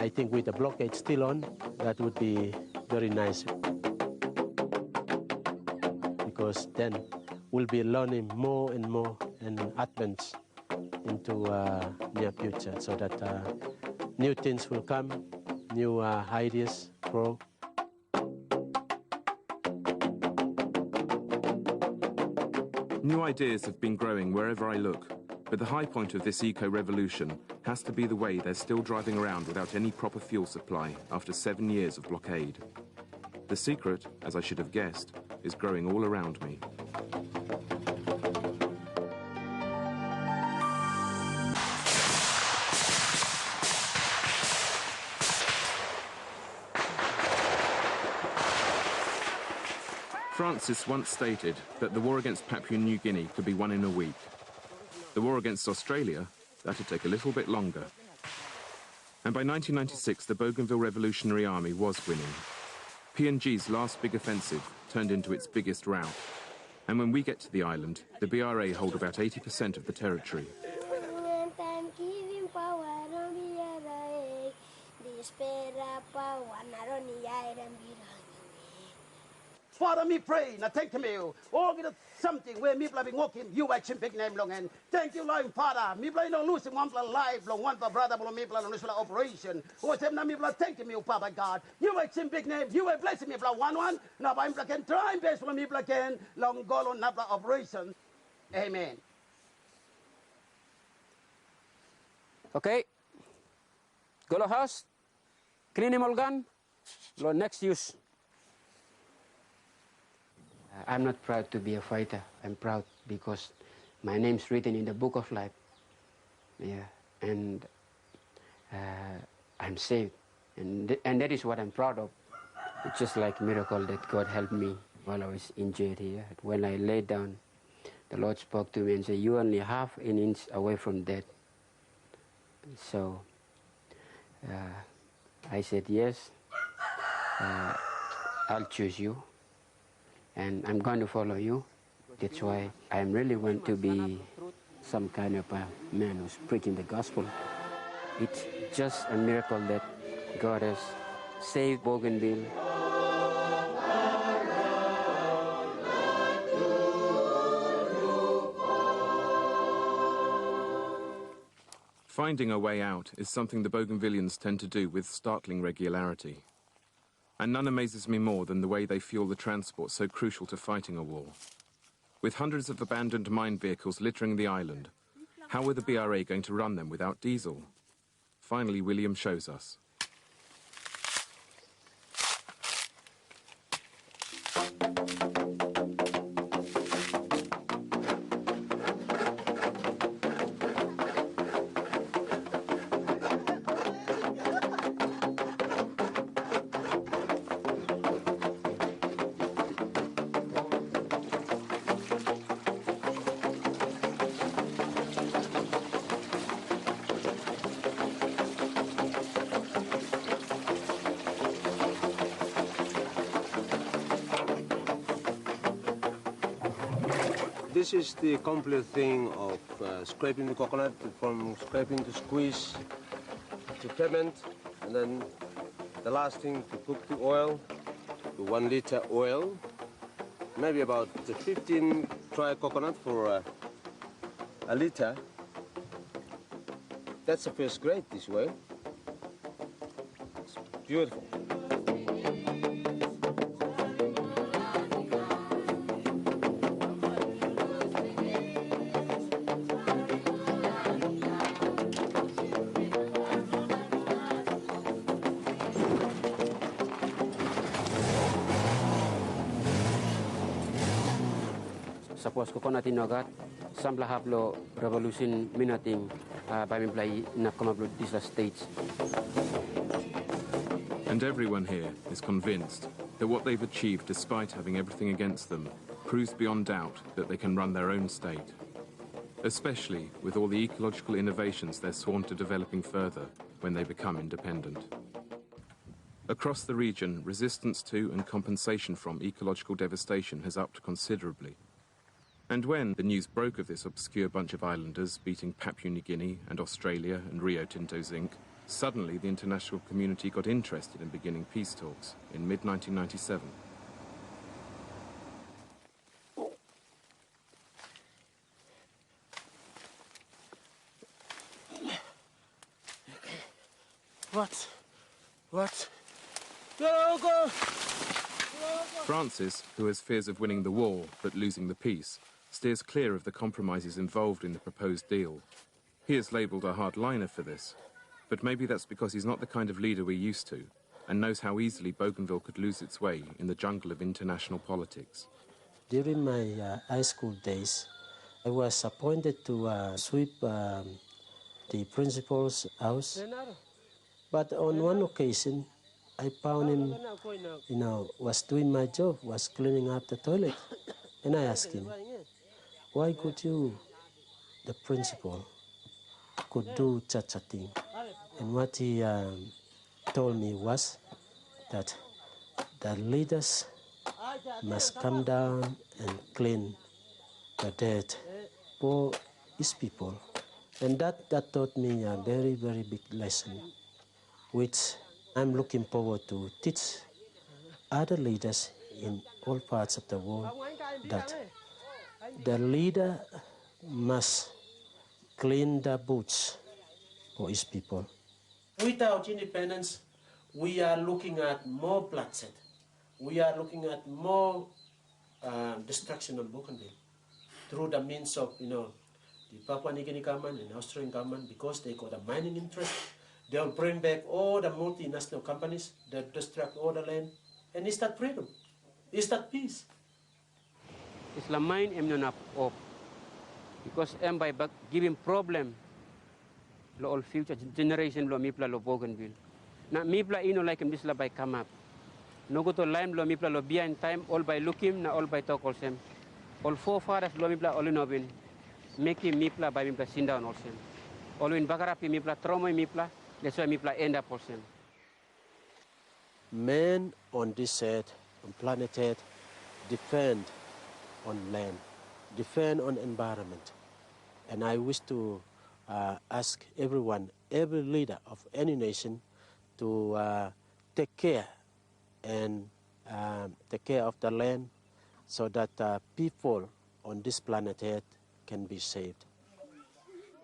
I think with the blockade still on, that would be very nice. Because then we'll be learning more and more and advance into near future, so that new things will come, new ideas grow. New ideas have been growing wherever I look, but the high point of this eco-revolution has to be the way they're still driving around without any proper fuel supply after 7 years of blockade. The secret, as I should have guessed, is growing all around me. Francis once stated that the war against Papua New Guinea could be won in a week. The war against Australia, that'd take a little bit longer. And by 1996, the Bougainville Revolutionary Army was winning. PNG's last big offensive turned into its biggest rout. And when we get to the island, the BRA hold about 80% of the territory. Father, me pray, now thank you. All get something where me been walking, you actually big name long and thank you, Lord Father. Me play no losing one for life, long one for brother, me play no losing operation. What's him now me thank you, Papa God. You actually big name, you are blessing me, one. Now I'm can try best for me can long go on another operation. Amen. Okay. Go house. Clean him all gun. Next use. I'm not proud to be a fighter. I'm proud because my name's written in the book of life. Yeah, and I'm saved, and that is what I'm proud of. It's just like a miracle that God helped me while I was injured here. When I laid down, the Lord spoke to me and said, "You're only half an inch away from death." So I said, "Yes, I'll choose you. And I'm going to follow you." That's why I really want to be some kind of a man who's preaching the gospel. It's just a miracle that God has saved Bougainville. Finding a way out is something the Bougainvillians tend to do with startling regularity. And none amazes me more than the way they fuel the transport so crucial to fighting a war. With hundreds of abandoned mine vehicles littering the island, how were the BRA going to run them without diesel? Finally, William shows us. This is the complete thing of scraping the coconut, from scraping to squeeze to ferment, and then the last thing to cook the oil, the 1 liter oil, maybe about 15 dry coconut for a liter. That's the first grade this way. It's beautiful. Sapos coconut inogat, sambla haplo revolution minating bamimplay na kumablo disla states. And everyone here is convinced that what they've achieved despite having everything against them proves beyond doubt that they can run their own state. Especially with all the ecological innovations they're sworn to developing further when they become independent. Across the region, resistance to and compensation from ecological devastation has upped considerably. And when the news broke of this obscure bunch of islanders beating Papua New Guinea and Australia and Rio Tinto Zinc, Suddenly, the international community got interested in beginning peace talks in mid-1997. What? Go! Francis, who has fears of winning the war but losing the peace, steers clear of the compromises involved in the proposed deal. He is labelled a hardliner for this, but maybe that's because he's not the kind of leader we're used to and knows how easily Bougainville could lose its way in the jungle of international politics. During my high school days, I was appointed to sweep the principal's house. But on one occasion, I found him, was doing my job, was cleaning up the toilet. And I asked him, why could you, the principal, could do such a thing? And what he told me was that the leaders must come down and clean the dirt for his people. And that taught me a very, very big lesson, which I'm looking forward to teach other leaders in all parts of the world, that the leader must clean the boots for his people. Without independence, we are looking at more bloodshed. We are looking at more destruction of Bougainville through the means of, the Papua New Guinea government and Australian government, because they got a mining interest. They'll bring back all the multinational companies that destruct all the land. And is that freedom? Is that peace? Islam mine am not up because am by giving problem lo all future generation lo mipla lo Bougainville. Na mipla like this la by come up. No go to lime lo mipla lo behind time all by looking na all by talk also. All forefathers lo mipla all novin. Making mipla by mipla sit down also. All in bagarapi mipla trauma mipla. That's why mipla end up also. Men on this earth, on planet Earth, depend on land, depend on environment. And I wish to ask everyone, every leader of any nation, to take care and take care of the land so that people on this planet Earth can be saved.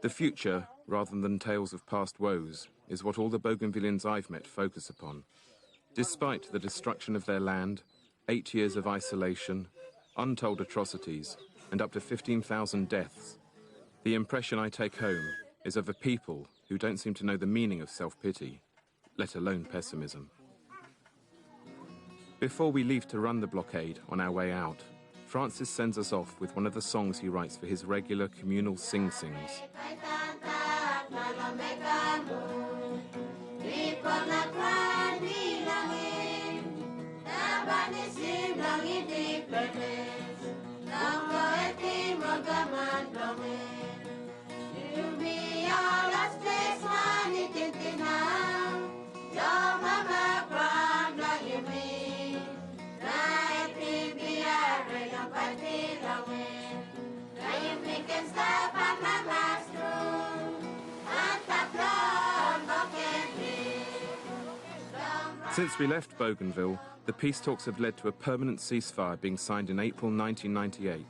The future, rather than tales of past woes, is what all the Bougainvillians I've met focus upon. Despite the destruction of their land, 8 years of isolation, untold atrocities, and up to 15,000 deaths, the impression I take home is of a people who don't seem to know the meaning of self-pity, let alone pessimism. Before we leave to run the blockade on our way out, Francis sends us off with one of the songs he writes for his regular communal sing-sings. Since we left Bougainville, the peace talks have led to a permanent ceasefire being signed in April 1998.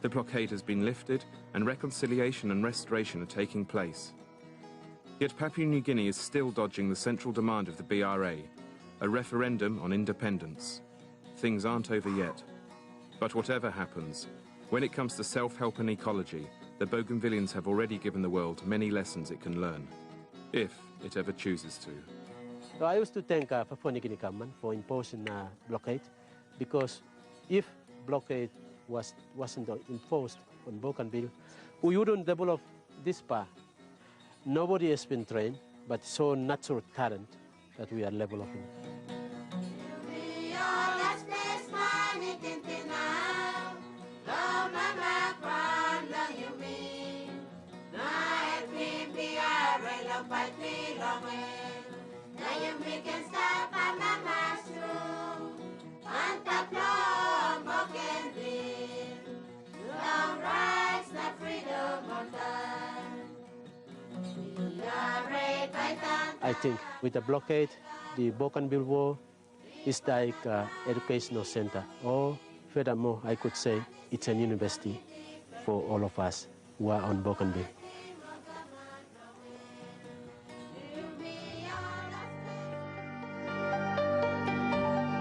The blockade has been lifted and reconciliation and restoration are taking place. Yet Papua New Guinea is still dodging the central demand of the BRA, a referendum on independence. Things aren't over yet. But whatever happens, when it comes to self-help and ecology, the Bougainvillians have already given the world many lessons it can learn, if it ever chooses to. So I used to thank Papua New Guinea government for imposing a blockade, because if blockade wasn't imposed on Bougainville, we wouldn't develop this part. Nobody has been trained, but so natural talent that we are developing. We are I think with the blockade, the Bougainville War is like an educational center, or furthermore, I could say it's a university for all of us who are on Bougainville.